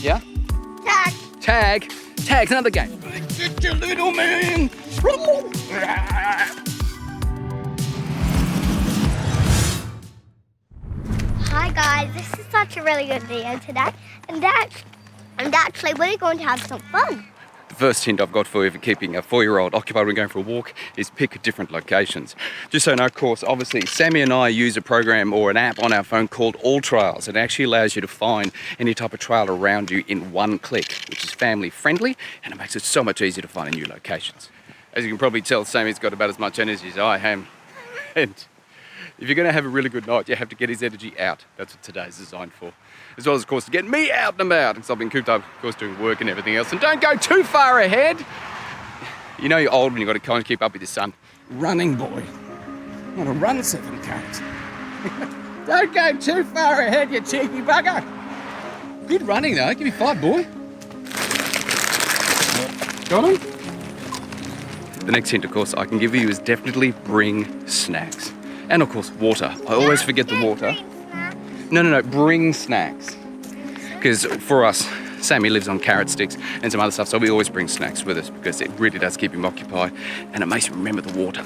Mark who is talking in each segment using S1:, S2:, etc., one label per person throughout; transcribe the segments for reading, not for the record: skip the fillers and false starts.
S1: Yeah?
S2: Tag.
S1: Tag. Tag's another game. Get your little man.
S2: Hi guys, this is such a really good video today, and actually we're going to have some fun.
S1: The first hint I've got for you for keeping a 4-year-old occupied when going for a walk is pick different locations. Just so you know, of course, obviously, Sammy and I use a program or an app on our phone called All Trails. It actually allows you to find any type of trail around you in one click, which is family friendly, and it makes it so much easier to find in new locations. As you can probably tell, Sammy's got about as much energy as I am. And if you're going to have a really good night, you have to get his energy out. That's what today's designed for. As well as, of course, to get me out and about. Because I've been cooped up, of course, doing work and everything else. And don't go too far ahead. You know you're old when you've got to kind of keep up with your son. Running boy. I'm going to run 7Ks. Don't go too far ahead, you cheeky bugger. Good running, though. Give me 5, boy. Got him? The next hint, of course, I can give you is definitely bring snacks. And of course, water. I always forget the water. No, bring snacks. Because for us, Sammy lives on carrot sticks and some other stuff, so we always bring snacks with us because it really does keep him occupied and it makes him remember the water.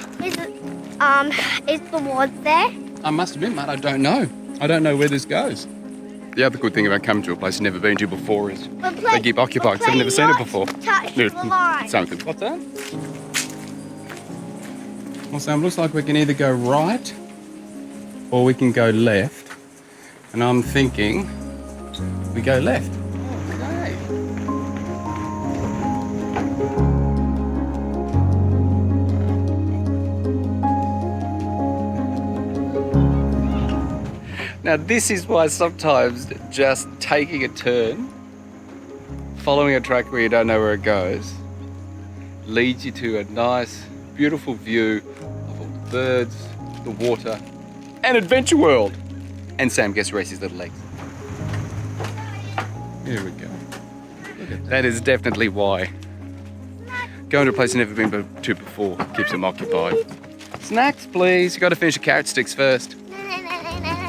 S2: Is the water there?
S1: I must admit, mate, I don't know. I don't know where this goes. The other good thing about coming to a place you've never been to before is they keep occupied because I've never seen it before.
S2: Touch the line.
S1: Something. What's that? Well, Sam, looks like we can either go right or we can go left. And I'm thinking we go left. Okay. Now, this is why sometimes just taking a turn, following a track where you don't know where it goes, leads you to a nice, beautiful view of all the birds, the water, and Adventure World. And Sam gets to rest his little legs. Here we go. Look at that. That is definitely why. Going to a place you've never been to before keeps him occupied. Snacks, please. You got to finish your carrot sticks first.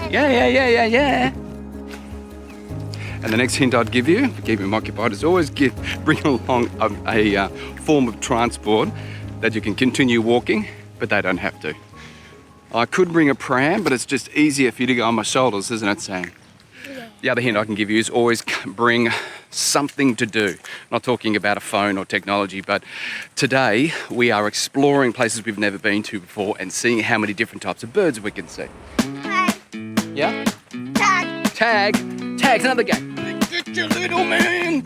S1: Yeah. And the next hint I'd give you to keep him occupied is always bring along a form of transport that you can continue walking, but they don't have to. I could bring a pram, but it's just easier for you to go on my shoulders, isn't it, Sam? Yeah. The other hint I can give you is always bring something to do. Not talking about a phone or technology, but today we are exploring places we've never been to before and seeing how many different types of birds we can see.
S2: Tag.
S1: Yeah?
S2: Tag.
S1: Tag. Tag's another game. Get your little man.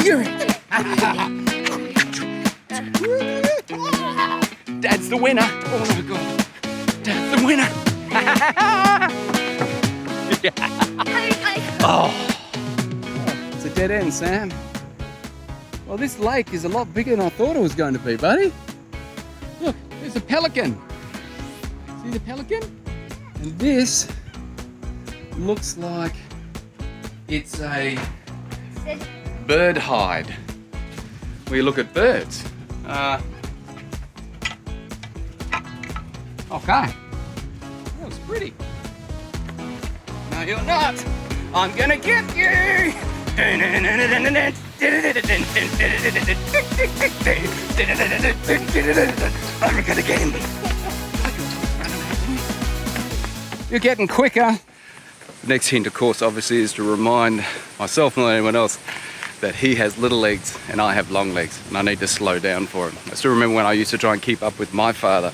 S1: You're Dad's the winner. Oh my God. Dad's the winner. Oh. It's a dead end, Sam. Well, this lake is a lot bigger than I thought it was going to be, buddy. Look, there's a pelican. See the pelican? And this looks like it's a bird hide. Where you look at birds. Okay. That was pretty. No, you're not. I'm gonna get you. I'm gonna get him. You're getting quicker. The next hint, of course, obviously, is to remind myself and anyone else that he has little legs and I have long legs, and I need to slow down for him. I still remember when I used to try and keep up with my father,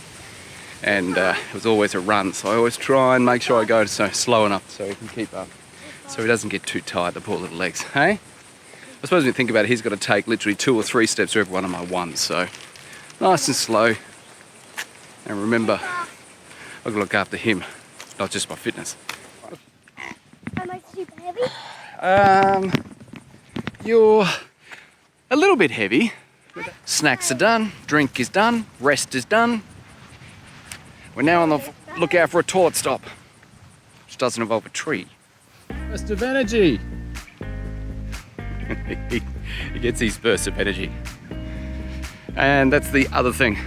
S1: and it was always a run, so I always try and make sure I go slow enough so he can keep up, so he doesn't get too tired, the poor little legs, hey? I suppose when you think about it, he's got to take literally 2 or 3 steps for every one of my ones, so nice and slow. And remember, I've got to look after him, not just my fitness.
S2: Am I super heavy?
S1: You're a little bit heavy. Snacks are done, drink is done, rest is done. We're now on the lookout for a toilet stop, which doesn't involve a tree. Burst of energy. He gets his burst of energy. And that's the other thing.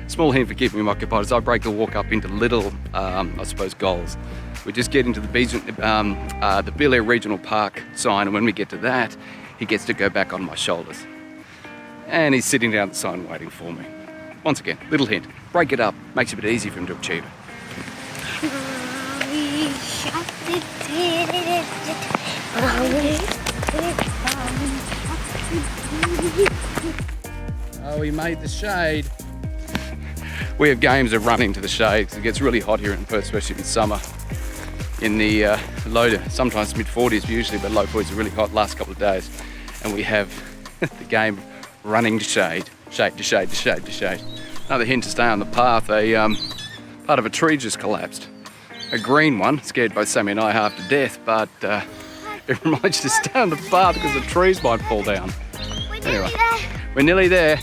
S1: Small hint for keeping him occupied is I break the walk up into little, I suppose, goals. We just get into the Bibra Regional Park sign, and when we get to that, he gets to go back on my shoulders. And he's sitting down the sign waiting for me. Once again, little hint, break it up, makes it a bit easier for him to achieve it. Oh, he made the shade. We have games of running to the shade because it gets really hot here in Perth, especially in summer. In the low to sometimes mid-40s usually, but low 40s are really hot last couple of days. And we have the game running to shade, shade to shade to shade to shade. Another hint to stay on the path, part of a tree just collapsed. A green one, scared both Sammy and I half to death, but it reminds you to stay on the path because the trees might fall down. Anyway, we're nearly there.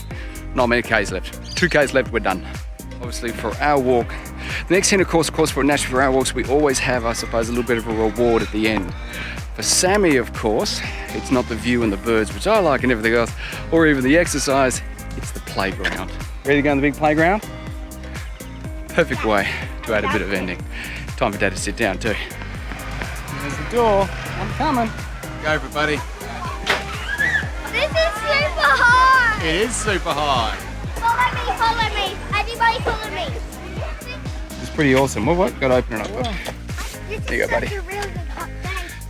S1: Not many Ks left. 2 Ks left, we're done. Obviously for our walk, the next hint of course for naturally for our walks, we always have, I suppose, a little bit of a reward at the end. For Sammy, of course, it's not the view and the birds, which I like and everything else, or even the exercise, it's the playground. Ready to go on the big playground? Perfect way to add a bit of ending. Time for Dad to sit down too. There's the door. I'm coming. Go everybody.
S2: This is super hard.
S1: It is super high.
S2: Follow me. Everybody follow me.
S1: It's pretty awesome. What? Got to open it up. There you go, buddy.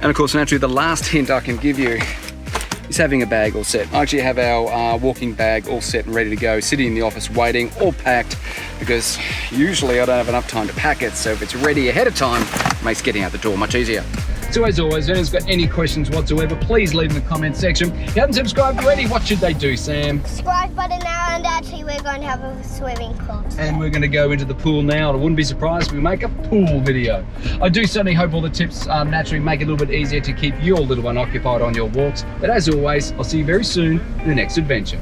S1: And of course, naturally, the last hint I can give you is having a bag all set. I actually have our walking bag all set and ready to go, sitting in the office waiting, all packed, because usually I don't have enough time to pack it, so if it's ready ahead of time, it makes getting out the door much easier. So as always, if anyone's got any questions whatsoever, please leave in the comment section. If you haven't subscribed already, what should they do, Sam?
S2: Subscribe button now, and actually we're going to have a swimming club.
S1: And we're going to go into the pool now, and I wouldn't be surprised if we make a pool video. I do certainly hope all the tips naturally make it a little bit easier to keep your little one occupied on your walks. But as always, I'll see you very soon in the next adventure.